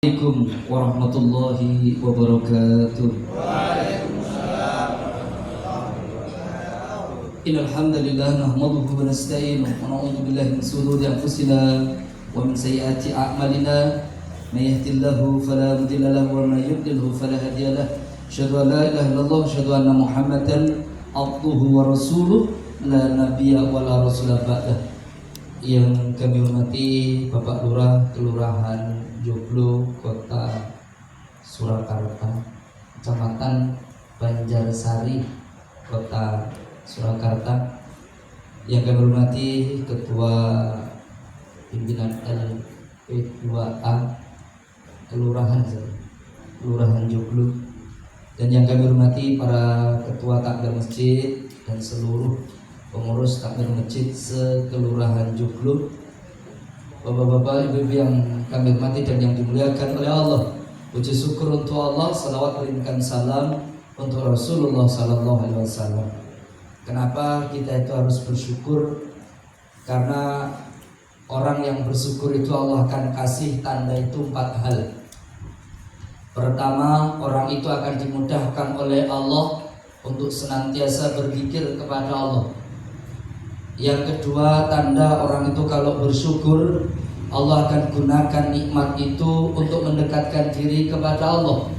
Assalamualaikum warahmatullahi wabarakatuh. Innal hamdalillah nahmaduhu wa nasta'inuhu wa na'udzu billahi min shururi anfusina wa min sayyiati a'malina. May yahdihillahu fala mudilla lahu wa may yudlilhu fala hadiya lahu. Asyhadu an la ilaha illallah wa asyhadu anna Muhammadan abduhu wa rasuluh la nabiyya wa la rasula ba'dah. Yang kami hormati Bapak Lurah Kelurahan Joglo, Kota Surakarta, Kecamatan Banjarsari, Kota Surakarta. Yang kami hormati Ketua Pimpinan LP2A Kelurahan Joglo, dan yang kami hormati para Ketua Takmir Masjid dan seluruh pengurus takmir masjid sekelurahan Joglo, bapak-bapak, ibu-ibu yang kami hormati dan yang dimuliakan oleh Allah. Puji syukur untuk Allah, salawat berikan salam untuk Rasulullah Sallallahu Alaihi Wasallam. Kenapa kita itu harus bersyukur? Karena orang yang bersyukur itu Allah akan kasih tanda itu 4 hal. Pertama, orang itu akan dimudahkan oleh Allah untuk senantiasa berzikir kepada Allah. Yang kedua, tanda orang itu kalau bersyukur, Allah akan gunakan nikmat itu untuk mendekatkan diri kepada Allah.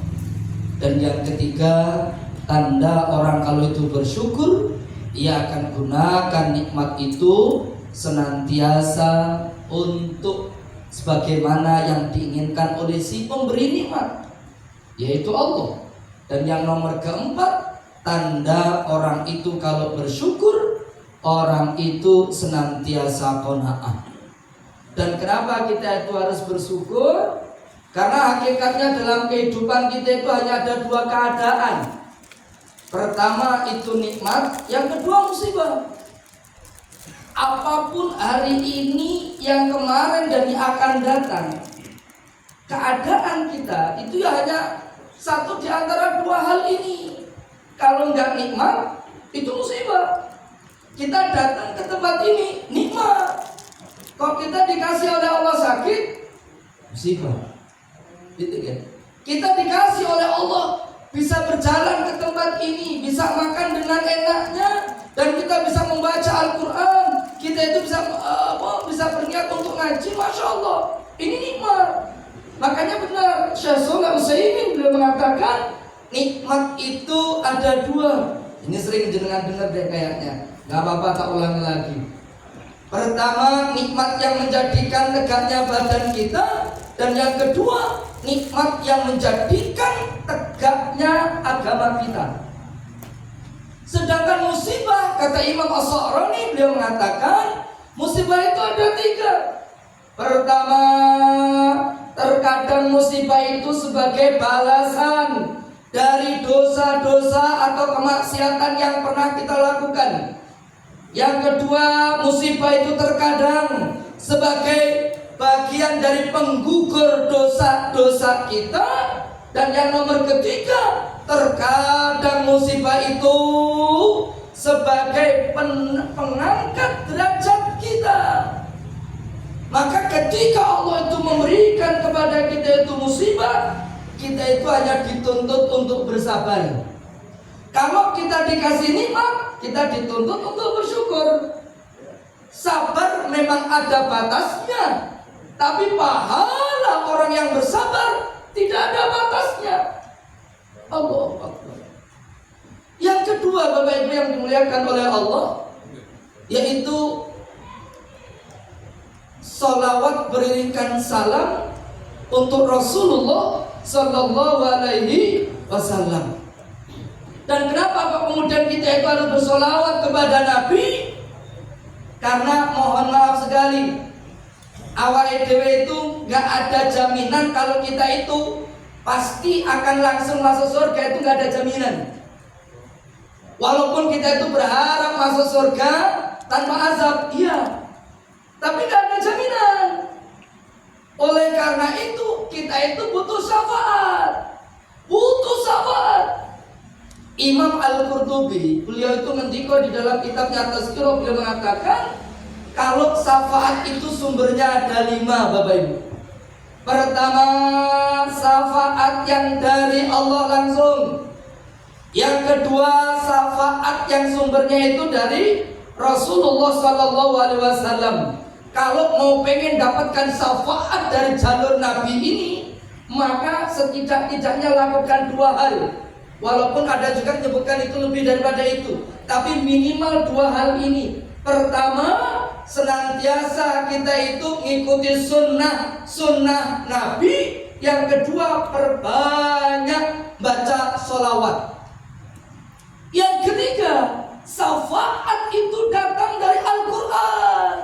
Dan yang ketiga, tanda orang kalau itu bersyukur, ia akan gunakan nikmat itu senantiasa untuk sebagaimana yang diinginkan oleh si pemberi nikmat, yaitu Allah. Dan yang nomor keempat, tanda orang itu kalau bersyukur, orang itu senantiasa qanaah. Dan kenapa kita itu harus bersyukur? Karena hakikatnya dalam kehidupan kita itu hanya ada 2 keadaan. Pertama itu nikmat, yang kedua musibah. Apapun hari ini, yang kemarin dan yang akan datang, keadaan kita itu ya hanya satu di antara 2 hal ini. Kalau nggak nikmat, itu musibah. Kita datang ke tempat ini nikmat. Kalau kita dikasih oleh Allah sakit, musibah. Gitu kan? Kita dikasih oleh Allah bisa berjalan ke tempat ini, bisa makan dengan enaknya, dan kita bisa membaca Al-Quran. Kita itu bisa berniat untuk ngaji, masya Allah. Ini nikmat. Makanya benar Syekh Shalih Utsaimin beliau mengatakan nikmat itu ada 2. Ini sering jenengan dengar deh kayaknya. Gak apa-apa, tak ulangi lagi. Pertama, nikmat yang menjadikan tegaknya badan kita. Dan yang kedua, nikmat yang menjadikan tegaknya agama kita. Sedangkan musibah, kata Imam As-Sa'rani, beliau mengatakan musibah itu ada 3. Pertama, terkadang musibah itu sebagai balasan dari dosa-dosa atau kemaksiatan yang pernah kita lakukan. Yang kedua, musibah itu terkadang sebagai bagian dari penggugur dosa-dosa kita. Dan yang nomor ketiga, terkadang musibah itu sebagai pengangkat derajat kita. Maka ketika Allah itu memberikan kepada kita itu musibah, kita itu hanya dituntut untuk bersabar. Kalau kita dikasih nikmat, kita dituntut untuk bersyukur. Sabar memang ada batasnya, tapi pahala orang yang bersabar tidak ada batasnya. Allahu Akbar. Yang kedua, Bapak Ibu yang dimuliakan oleh Allah, yaitu salawat beriringkan salam untuk Rasulullah Sallallahu Alaihi Wasallam. Dan kenapa kemudian kita itu harus bersolawat kepada Nabi? Karena mohon maaf sekali, awake dhewe itu gak ada jaminan kalau kita itu pasti akan langsung masuk surga, itu gak ada jaminan. Walaupun kita itu berharap masuk surga tanpa azab, iya, tapi gak ada jaminan. Oleh karena itu kita itu butuh syafaat. Butuh syafaat. Imam Al-Qurtubi, beliau itu ngendika di dalam kitabnya Tazkirah, beliau mengatakan kalau syafaat itu sumbernya ada 5, Bapak Ibu. Pertama, syafaat yang dari Allah langsung. Yang kedua, syafaat yang sumbernya itu dari Rasulullah SAW. Kalau mau pengen dapatkan syafaat dari jalur Nabi ini, maka setidak-tidaknya lakukan dua hal. Walaupun ada juga menyebutkan itu lebih daripada itu, tapi minimal dua hal ini. Pertama, senantiasa kita itu ngikuti sunnah Nabi. Yang kedua, perbanyak baca sholawat. Yang ketiga, syafaat itu datang dari Al-Quran.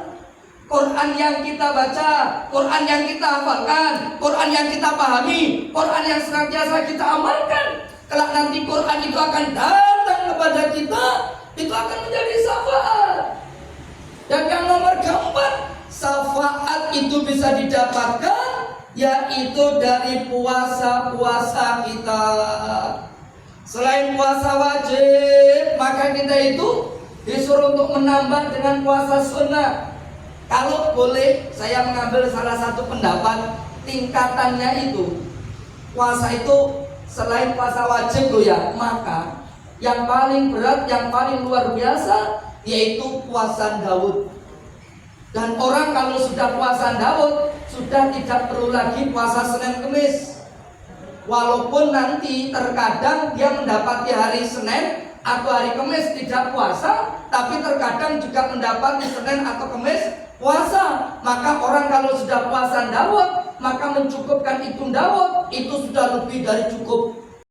Quran yang kita baca, Quran yang kita hafalkan, Quran yang kita pahami, Quran yang senantiasa kita amalkan. Kelak nanti Quran itu akan datang kepada kita, itu akan menjadi syafaat. Dan yang nomor keempat, syafaat itu bisa didapatkan yaitu dari puasa-puasa kita. Selain puasa wajib, maka kita itu disuruh untuk menambah dengan puasa sunnah. Kalau boleh, saya mengambil salah satu pendapat tingkatannya itu. Puasa itu selain puasa wajib loh ya, maka yang paling berat, yang paling luar biasa yaitu puasa Daud. Dan orang kalau sudah puasa Daud, sudah tidak perlu lagi puasa Senin Kemis. Walaupun nanti terkadang dia mendapati hari Senin atau hari Kamis tidak puasa, tapi terkadang juga mendapati Senin atau Kamis puasa. Maka orang kalau sudah puasa Daud, maka mencukupkan itu Daud, itu sudah lebih dari cukup.